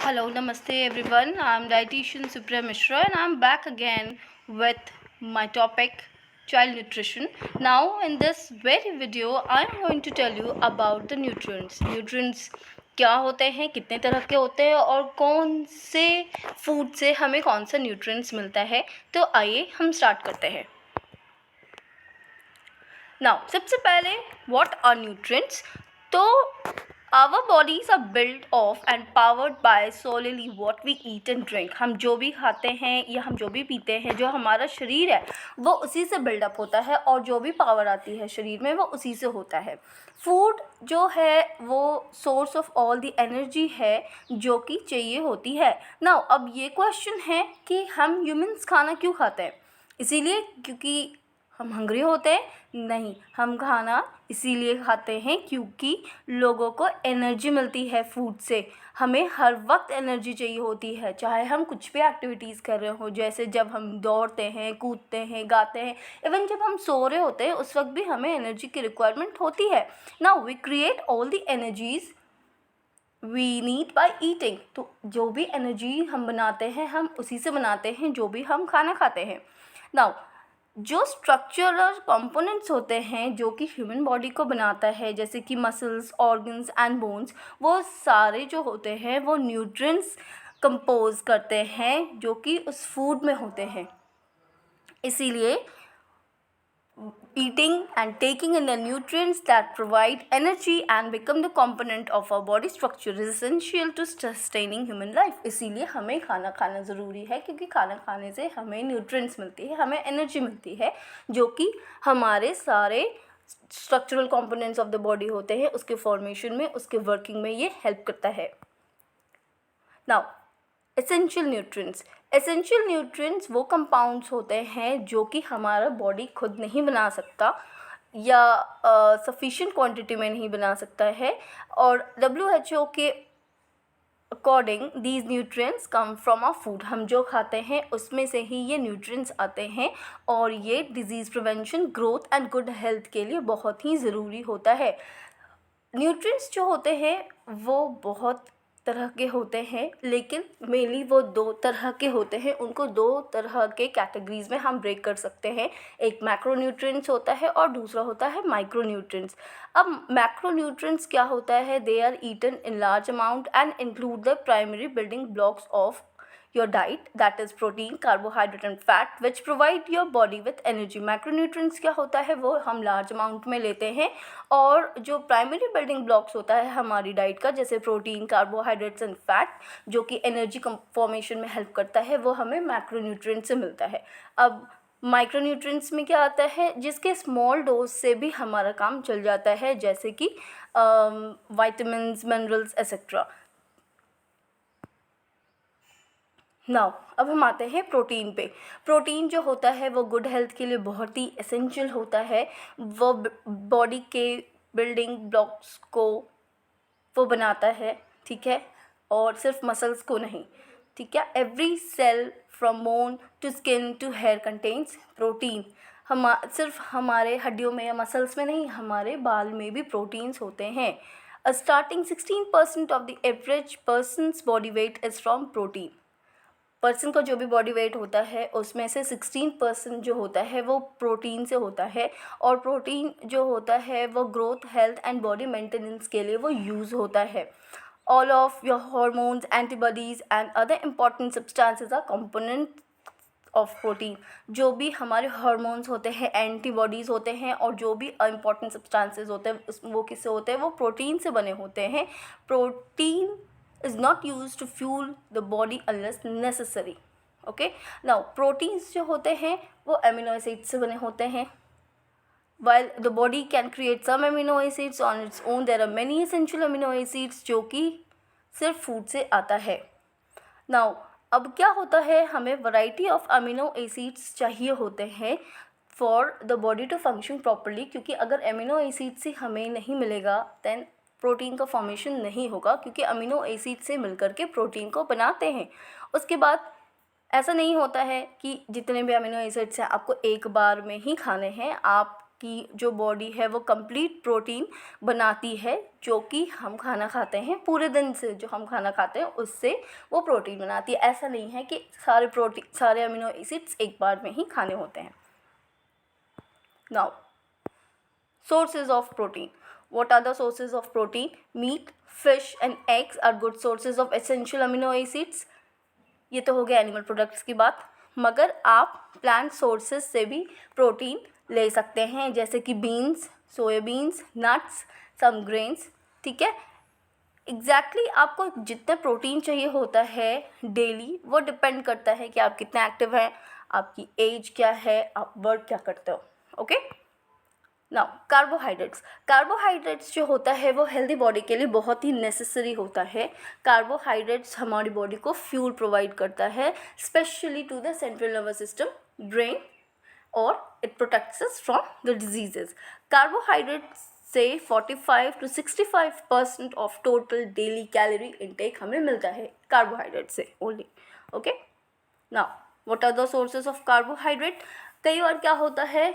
Hello, namaste everyone. I'm dietitian Supriya Mishra and I'm back again with my topic child nutrition. Now in this very video I'm going to tell you about the nutrients. Nutrients क्या होते हैं, कितने तरह के होते हैं और कौन से फूड से हमें कौन सा न्यूट्रिएंट्स मिलता है। तो आइए हम स्टार्ट करते हैं। नाउ सबसे पहले व्हाट आर न्यूट्रिएंट्स। तो our bodies are built of and powered by solely what we eat and drink. हम जो भी खाते हैं या हम जो भी पीते हैं, जो हमारा शरीर है वो उसी से बिल्डअप होता है और जो भी पावर आती है शरीर में वो उसी से होता है। फूड जो है वो source of all the energy है जो कि चाहिए होती है। नाउ अब ये क्वेश्चन है कि हम ह्यूमंस खाना क्यों खाते हैं? इसीलिए क्योंकि हम हंग्री होते हैं? नहीं, हम खाना इसीलिए खाते हैं क्योंकि लोगों को एनर्जी मिलती है फूड से। हमें हर वक्त एनर्जी चाहिए होती है, चाहे हम कुछ भी एक्टिविटीज़ कर रहे हो, जैसे जब हम दौड़ते हैं, कूदते हैं, गाते हैं, इवन जब हम सो रहे होते हैं उस वक्त भी हमें एनर्जी की रिक्वायरमेंट होती है। Now we create all the energies we need by eating. तो जो भी एनर्जी हम बनाते हैं हम उसी से बनाते हैं जो भी हम खाना खाते हैं। नाउ जो स्ट्रक्चरल कंपोनेंट्स होते हैं जो कि ह्यूमन बॉडी को बनाता है, जैसे कि मसल्स, ऑर्गन्स एंड बोन्स, वो सारे जो होते हैं वो न्यूट्रिएंट्स कंपोज करते हैं जो कि उस फूड में होते हैं। इसीलिए eating and taking in the nutrients that provide energy and become the component of our body structure is essential to sustaining human life. इसीलिए हमें खाना खाना ज़रूरी है क्योंकि खाना खाने से हमें न्यूट्रिएंट्स मिलती है, हमें एनर्जी मिलती है जो कि हमारे सारे structural components of the body होते हैं उसके फॉर्मेशन में, उसके वर्किंग में ये हेल्प करता है। नाउ एसेंशियल न्यूट्रिएंट्स वो कंपाउंड्स होते हैं जो कि हमारा बॉडी खुद नहीं बना सकता या सफिशिएंट क्वांटिटी में नहीं बना सकता है, और WHO के according these nutrients come from our food. हम जो खाते हैं उसमें से ही ये न्यूट्रिएंट्स आते हैं और ये disease prevention, growth and good health के लिए बहुत ही ज़रूरी होता है। न्यूट्रिएंट्स जो होते हैं वो बहुत तरह के होते हैं, लेकिन मेनली वो दो तरह के होते हैं। उनको दो तरह के कैटेगरीज में हम ब्रेक कर सकते हैं। एक मैक्रो न्यूट्रिएंट्स होता है और दूसरा होता है माइक्रो न्यूट्रिएंट्स। अब मैक्रो न्यूट्रिएंट्स क्या होता है? They are eaten in large amount and include the primary building blocks of your diet, that is protein, carbohydrate and fat, which provide your body with energy. Macronutrients क्या होता है? वो हम large amount में लेते हैं और जो प्राइमरी बिल्डिंग ब्लॉक्स होता है हमारी डाइट का, जैसे प्रोटीन, कार्बोहाइड्रेट्स एंड फैट, जो कि एनर्जी फॉर्मेशन में हेल्प करता है, वो हमें मैक्रोन्यूट्रिएंट्स से मिलता है। अब माइक्रोन्यूट्रिएंट्स में क्या आता है? जिसके स्मॉल डोज से भी हमारा काम चल जाता है, जैसे कि विटामिन्स, मिनरल्स एक्सेट्रा। नाउ अब हम आते हैं प्रोटीन पे। प्रोटीन जो होता है वो गुड हेल्थ के लिए बहुत ही एसेंशियल होता है। वो बॉडी के बिल्डिंग ब्लॉक्स को वो बनाता है, ठीक है, और सिर्फ मसल्स को नहीं, ठीक है। Every cell from bone to skin to hair contains protein. सिर्फ हमारे हड्डियों में या मसल्स में नहीं, हमारे बाल में भी प्रोटीन्स होते हैं। अ starting 16% of the average persons body weight is from protein. Person का जो भी बॉडी वेट होता है उसमें से 16% जो होता है वो प्रोटीन से होता है, और प्रोटीन जो होता है वो growth, health and body maintenance के लिए वो यूज़ होता है। All of your hormones, antibodies and other important substances R component of protein. जो भी हमारे हार्मोन्स होते हैं, एंटीबॉडीज़ होते हैं और जो भी इम्पॉर्टेंट सब्सटेंसेस होते हैं वो किससे होते हैं? वो प्रोटीन से बने होते हैं। Protein is not used to fuel the body unless necessary. Okay, now proteins जो होते हैं वो amino acids से बने होते हैं। While the body can create some amino acids on its own, there are many essential amino acids जो कि सिर्फ फूड से आता है। Now अब क्या होता है? हमें variety of amino acids चाहिए होते हैं for the body to function properly, क्योंकि अगर amino acids ही हमें नहीं मिलेगा then प्रोटीन का फॉर्मेशन नहीं होगा, क्योंकि अमीनो एसिड से मिलकर के प्रोटीन को बनाते हैं। उसके बाद ऐसा नहीं होता है कि जितने भी अमीनो एसिड्स हैं आपको एक बार में ही खाने हैं। आप की जो बॉडी है वो कंप्लीट प्रोटीन बनाती है, जो कि हम खाना खाते हैं पूरे दिन से, जो हम खाना खाते हैं उससे वो प्रोटीन बनाती है। ऐसा नहीं है कि सारे अमीनो एसिड्स एक बार में ही खाने होते हैं। Now sources of protein. What are the sources of protein? Meat, fish and eggs are good sources of essential amino acids. ये तो हो गया एनिमल प्रोडक्ट्स की बात, मगर आप प्लांट सोर्सेज से भी प्रोटीन ले सकते हैं, जैसे कि बीन्स, सोयाबीन्स, नट्स, सम ग्रेन्स। ठीक है, एग्जैक्टली आपको जितना प्रोटीन चाहिए होता है डेली, वो डिपेंड करता है कि आप कितने एक्टिव हैं, आपकी एज क्या है, आप वर्क क्या करते हो। ओके, नाउ कार्बोहाइड्रेट्स जो होता है वो हेल्दी बॉडी के लिए बहुत ही नेसेसरी होता है। कार्बोहाइड्रेट्स हमारी बॉडी को फ्यूल प्रोवाइड करता है, specially to the central nervous system, brain, और it protects us from the diseases. Carbohydrates से 45 to 65% of total daily calorie intake हमें मिलता है कार्बोहाइड्रेट से only. Okay, now what are the sources of carbohydrate? कई बार क्या होता है,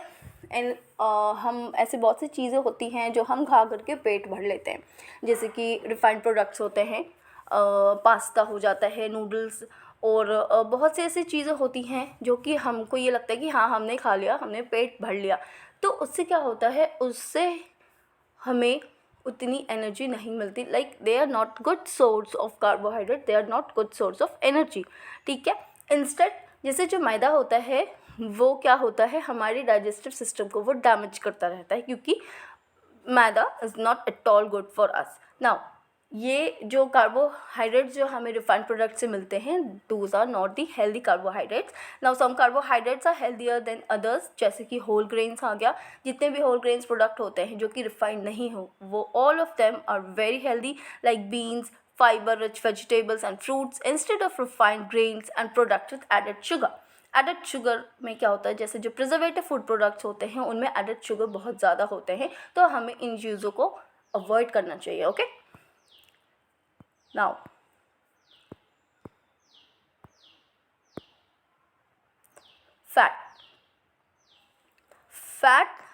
हम ऐसे बहुत सी चीज़ें होती हैं जो हम खा करके पेट भर लेते हैं, जैसे कि रिफाइंड प्रोडक्ट्स होते हैं, पास्ता हो जाता है, नूडल्स, और बहुत सी ऐसी चीज़ें होती हैं जो कि हमको ये लगता है कि हाँ हमने खा लिया, हमने पेट भर लिया। तो उससे क्या होता है, उससे हमें उतनी एनर्जी नहीं मिलती। Like they are not good source of carbohydrate, they are not good source of energy. ठीक है, इंस्टेड जैसे जो मैदा होता है वो क्या होता है, हमारे डाइजेस्टिव सिस्टम को वो डैमेज करता रहता है, क्योंकि maida is not at all good for us. Now ये जो कार्बोहाइड्रेट्स जो हमें रिफाइंड प्रोडक्ट से मिलते हैं, those are not the healthy carbohydrates. Now some carbohydrates are healthier than others, जैसे कि होल ग्रेन्स आ गया। जितने भी होल ग्रेन्स प्रोडक्ट होते हैं जो कि रिफाइंड नहीं हो, वो all of them are very healthy, like beans, fiber rich vegetables and fruits instead of refined grains and products with added sugar. Added sugar में क्या होता है, जैसे जो प्रिजर्वेटिव फूड प्रोडक्ट्स होते हैं उनमें एडेड शुगर बहुत ज़्यादा होते हैं, तो हमें इन चीज़ों को अवॉइड करना चाहिए। Okay, now fat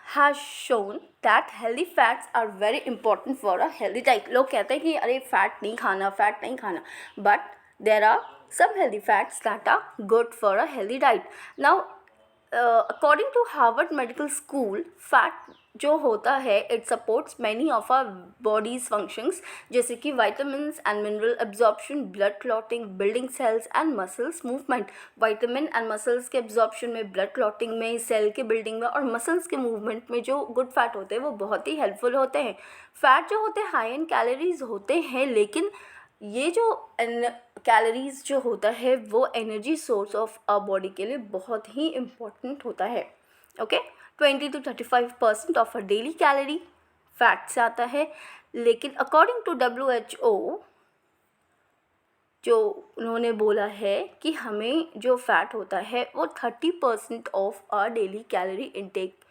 has shown that healthy fats are very important for a healthy diet. लोग कहते हैं कि अरे फैट नहीं खाना, but there are some healthy fats that are good for a healthy diet. Now according to Harvard Medical School, fat जो होता है it supports many of our bodies functions, जैसे कि vitamins and mineral absorption, blood clotting, building cells and muscles movement. Vitamin and muscles के absorption में, blood clotting में, cell के building में और मसल्स के मूवमेंट में जो गुड फैट होते हैं वो बहुत ही हेल्पफुल होते हैं। फैट जो होते हैं हाई इन कैलोरीज होते हैं, लेकिन ये जो कैलोरीज जो होता है वो energy source of our body के लिए बहुत ही इम्पोर्टेंट होता है। Okay, 20 to 35% of a daily calorie fat से आता है, लेकिन अकॉर्डिंग टू WHO जो उन्होंने बोला है कि हमें जो फैट होता है वो 30% of our daily calorie intake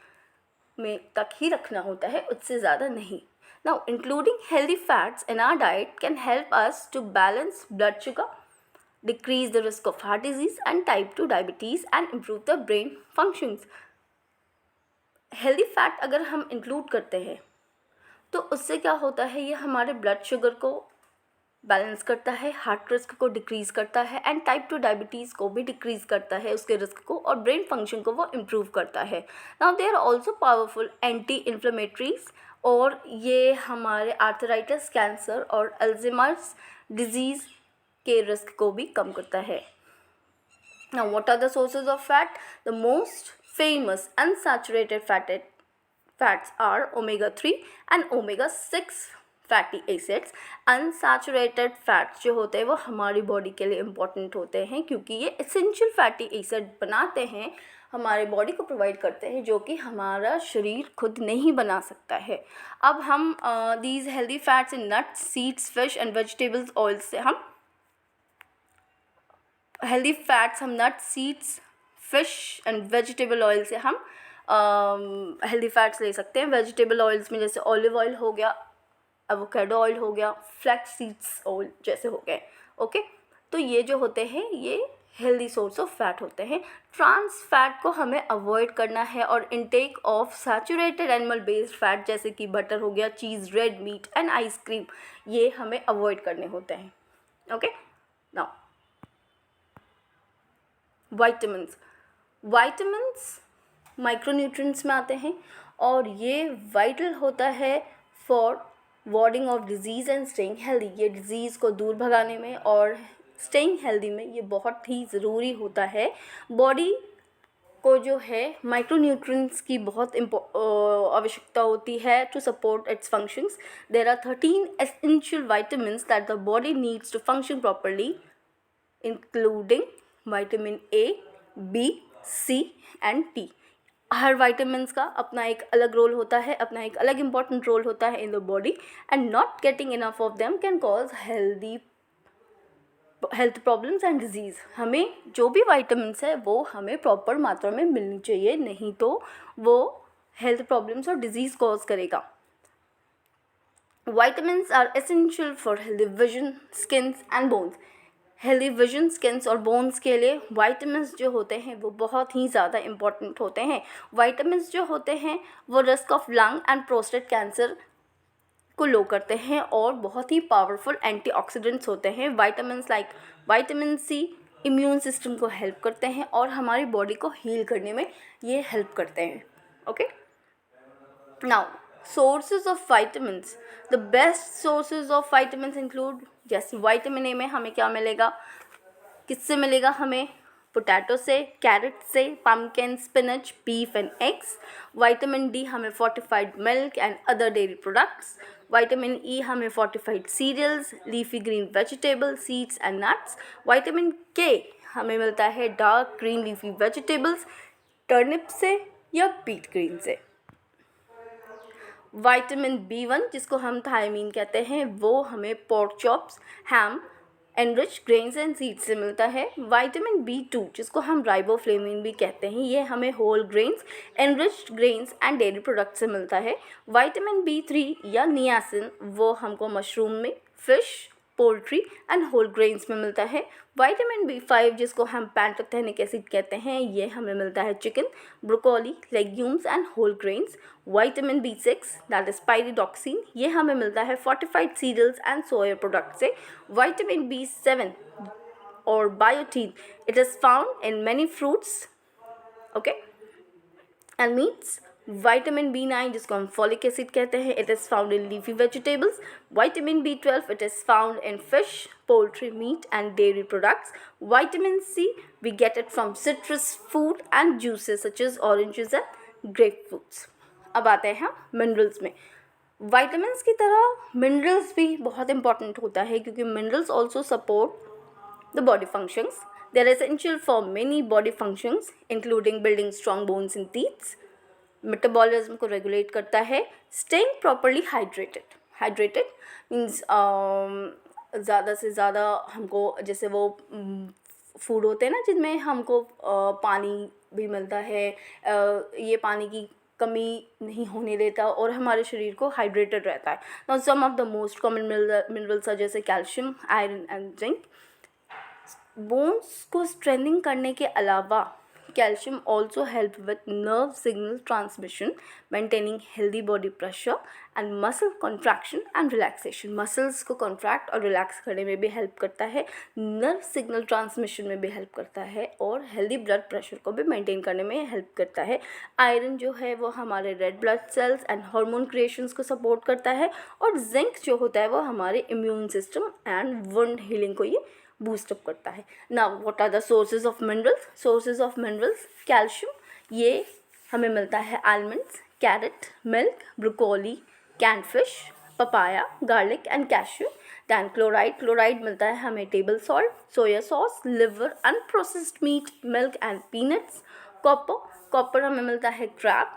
में तक ही रखना होता है, उससे ज़्यादा नहीं। Now, including healthy fats in our diet can help us to balance blood sugar, decrease the risk of heart disease and type 2 diabetes and improve the brain functions. Healthy fat अगर हम इंक्लूड करते हैं तो उससे क्या होता है, ये हमारे ब्लड शुगर को बैलेंस करता है, हार्ट रिस्क को डिक्रीज़ करता है एंड टाइप 2 डायबिटीज़ को भी डिक्रीज़ करता है, उसके रिस्क को, और ब्रेन फंक्शन को वो इम्प्रूव करता है। Now they are also powerful anti inflammatories, और ये हमारे आर्थराइटिस, कैंसर और अल्जाइमर्स डिजीज़ के रिस्क को भी कम करता है। Now what are the sources of fat? The most famous unsaturated fats are omega-3 and omega-6 fatty acids. Unsaturated fats जो होते हैं वो हमारी बॉडी के लिए इम्पॉर्टेंट होते हैं, क्योंकि ये एसेंशियल फैटी एसिड बनाते हैं, हमारे बॉडी को प्रोवाइड करते हैं, जो कि हमारा शरीर खुद नहीं बना सकता है। अब हम these healthy fats in nuts, seeds, fish and vegetables oil से हम हेल्दी फैट्स हम nuts, seeds, fish and vegetable oil से हम हेल्दी फैट्स ले सकते हैं। वेजिटेबल ऑयल्स में जैसे ऑलिव ऑयल हो गया, एवोकाडो ऑयल हो गया, फ्लैक्स सीड्स ऑयल जैसे हो गए। ओके, तो ये जो होते हैं ये हेल्दी सोर्स ऑफ फैट होते हैं। ट्रांस फैट को हमें अवॉइड करना है और intake of saturated animal based fat जैसे कि बटर हो गया, चीज़, रेड मीट एंड आइसक्रीम, ये हमें अवॉइड करने होते हैं। Okay, now vitamins. Vitamins micronutrients में आते हैं और ये वाइटल होता है for wording of disease and staying healthy. ये डिजीज़ को दूर भगाने में और स्टेइंग हेल्दी में ये बहुत ही ज़रूरी होता है। बॉडी को जो है माइक्रोन्यूट्रिएंट्स की बहुत आवश्यकता होती है to support its functions. There are 13 essential vitamins that the body needs to function properly, including vitamin A, B, C and D. हर विटामिन्स का अपना एक अलग रोल होता है, अपना एक अलग इम्पॉर्टेंट रोल होता है in the body, and not getting enough of them can cause health problems and disease. हमें जो भी विटामिन्स है वो हमें प्रॉपर मात्रा में मिलनी चाहिए, नहीं तो वो हेल्थ प्रॉब्लम्स और डिजीज़ कॉज करेगा। Vitamins are essential for healthy vision, skins and bones. Healthy vision, skins और बोन्स के लिए विटामिन्स जो होते हैं वो बहुत ही ज़्यादा इम्पॉर्टेंट होते हैं। विटामिन्स जो होते हैं वो risk of lung and prostate cancer को लो करते हैं और बहुत ही पावरफुल एंटीऑक्सीडेंट्स होते हैं। Vitamins like vitamin C immune system को हेल्प करते हैं और हमारी बॉडी को हील करने में ये हेल्प करते हैं। Okay, now sources of vitamins. The best sources of vitamins include, जैसे विटामिन ए में हमें क्या मिलेगा, किससे मिलेगा हमें, पोटैटो से, कैरेट से, pumpkin, spinach, beef and eggs. Vitamin D हमें fortified milk and other dairy products. Vitamin E हमें fortified cereals, leafy green vegetable, seeds and nuts. Vitamin K हमें मिलता है dark green leafy vegetables, turnip से या beat green से। Vitamin B1 जिसको हम थायमीन कहते हैं वो हमें pork chops, ham, enrich grains and seeds से मिलता है। विटामिन B2 जिसको हम राइबोफ्लेविन भी कहते हैं ये हमें whole grains, enriched grains and dairy product से मिलता है। विटामिन B3 या नियासिन वो हमको मशरूम में, fish, poultry and whole grains में मिलता है। विटामिन B5 जिसको हम पैंटोथेनिक एसिड कहते हैं ये हमें मिलता है chicken, broccoli, legumes and whole grains. Vitamin B6 that is pyridoxine ये हमें मिलता है fortified cereals and soya product से। विटामिन B7 और biotin it is found in many fruits, okay, and meats. Vitamin B9 जिसको हम फॉलिक एसिड कहते हैं it is found in leafy vegetables. Vitamin B12 it is found in fish, poultry, meat and dairy products. Vitamin C we get it from citrus food and juices such as oranges and grape fruits. अब आते हैं minerals में। Vitamins की तरह minerals भी बहुत important होता है क्योंकि minerals also support the body functions. They are essential for many body functions, including building strong bones and teeth. Metabolism को रेगुलेट करता है, staying properly hydrated. Hydrated means ज़्यादा से ज़्यादा हमको, जैसे वो फूड होते हैं ना जिनमें हमको पानी भी मिलता है, ये पानी की कमी नहीं होने देता और हमारे शरीर को हाइड्रेटेड रहता है। Now some of the most common minerals are जैसे calcium, iron and zinc. Bones को स्ट्रेंथनिंग करने के अलावा calcium also help with nerve signal transmission, maintaining healthy body pressure and muscle contraction and relaxation. Muscles को contract और relax करने में भी हेल्प करता है, नर्व सिग्नल ट्रांसमिशन में भी हेल्प करता है और हेल्दी ब्लड प्रेशर को भी मेंटेन करने में हेल्प करता है। आयरन जो है वो हमारे red blood cells and hormone creations को सपोर्ट करता है और जिंक जो होता है वो हमारे immune system and wound healing को ये बूस्टअप करता है। Now what are the sources of minerals? Sources of minerals, calcium ये हमें मिलता है almonds, carrot, milk, broccoli, canned fish, papaya, garlic and cashew. Then chloride, chloride मिलता है हमें table salt, soya sauce, liver, unprocessed meat, milk and peanuts. Copper, copper हमें मिलता है crab,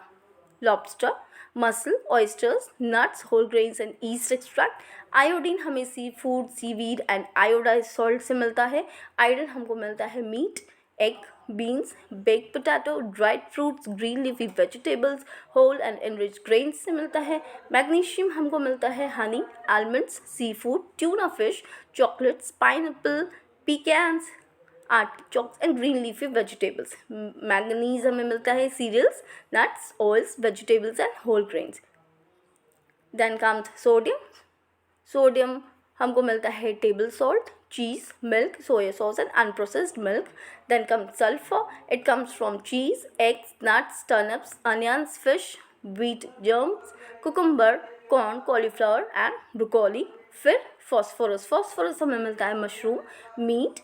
lobster, mussel, oysters, nuts, whole grains and yeast extract. Iodine हमें seafood, seaweed and iodise salt से मिलता है। आयरन हमको मिलता है meat, egg, beans, baked potato, dried fruits, green leafy vegetables, whole and enriched grains से मिलता है। मैग्नीशियम हमको मिलता है honey, almonds, seafood, tuna fish, chocolates, pineapple, pecans, artichokes and green leafy vegetables. Manganese हमें मिलता है cereals, nuts, oils, vegetables and whole grains. Then comes sodium. Sodium हमको मिलता है table salt, cheese, milk, soya sauce and unprocessed milk. Then comes sulphur. It comes from cheese, eggs, nuts, turnips, onions, fish, wheat germs, cucumber, corn, cauliflower and broccoli. फिर phosphorus. Phosphorus हमें मिलता है mushroom, meat,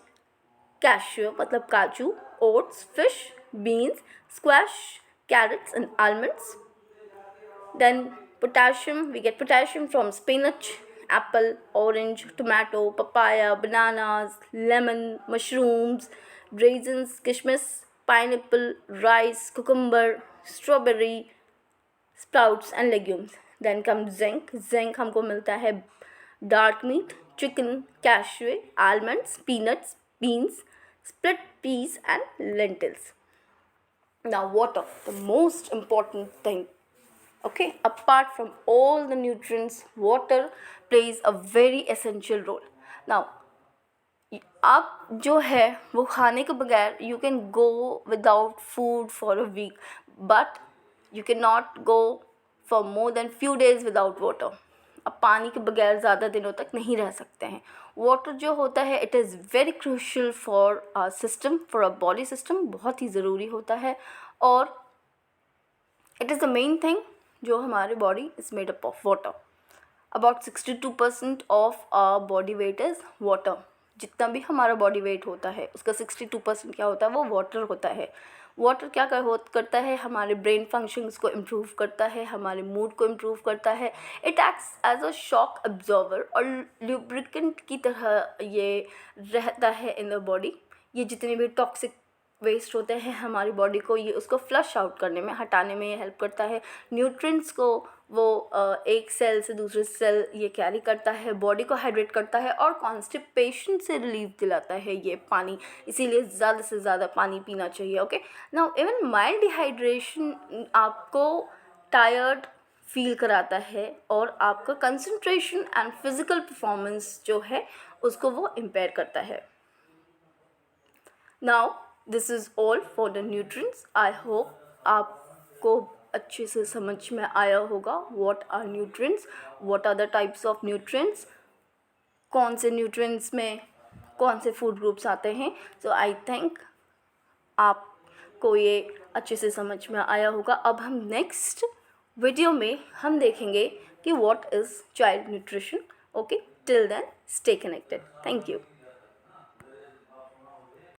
cashew मतलब काजू, oats, fish, beans, squash, carrots and almonds. Then potassium, we get potassium from spinach, apple, orange, tomato, papaya, bananas, lemon, mushrooms, raisins, kishmish, pineapple, rice, cucumber, strawberry, sprouts and legumes. Then comes zinc. Zinc हमको मिलता है dark meat, chicken, cashew, almonds, peanuts, beans, split peas and lentils. Now water, the most important thing. Okay, apart from all the nutrients, water plays a very essential role. Now आप जो है वो खाने के बगैर you can go without food for a week, but you cannot go for more than few days without water. आप पानी के बगैर ज़्यादा दिनों तक नहीं रह सकते हैं. वाटर जो होता है it is very crucial for our system, for our body system, बहुत ही ज़रूरी होता है. और it is the main thing जो हमारे body is made up of water. About 62% of our body weight is water. जितना भी हमारा बॉडी वेट होता है उसका 62% क्या होता है, वो वाटर होता है. वाटर क्या करता है, हमारे ब्रेन फंक्शंस को इम्प्रूव करता है, हमारे मूड को इम्प्रूव करता है. It acts as a shock absorber और ल्यूब्रिकेंट की तरह ये रहता है इन द बॉडी. ये जितने भी टॉक्सिक वेस्ट होते हैं हमारी बॉडी को, ये उसको फ्लश आउट करने में, हटाने में ये हेल्प करता है. न्यूट्रिएंट्स को वो एक सेल से दूसरे सेल ये कैरी करता है, बॉडी को हाइड्रेट करता है और कॉन्स्टिपेशन से रिलीफ दिलाता है ये पानी. इसीलिए ज़्यादा से ज़्यादा पानी पीना चाहिए. Okay, now even mild dehydration आपको टायर्ड फील कराता है और आपका कंसंट्रेशन एंड फिज़िकल परफॉर्मेंस जो है उसको वो इम्पेयर करता है. Now this is all for the nutrients. I hope आपको अच्छे से समझ में आया होगा what are nutrients, what are the types of nutrients, कौन से न्यूट्रिएंट्स में कौन से फूड ग्रुप्स आते हैं. सो आई थिंक आपको ये अच्छे से समझ में आया होगा. अब हम नेक्स्ट वीडियो में हम देखेंगे कि what is child nutrition. Okay, till then stay connected. Thank you.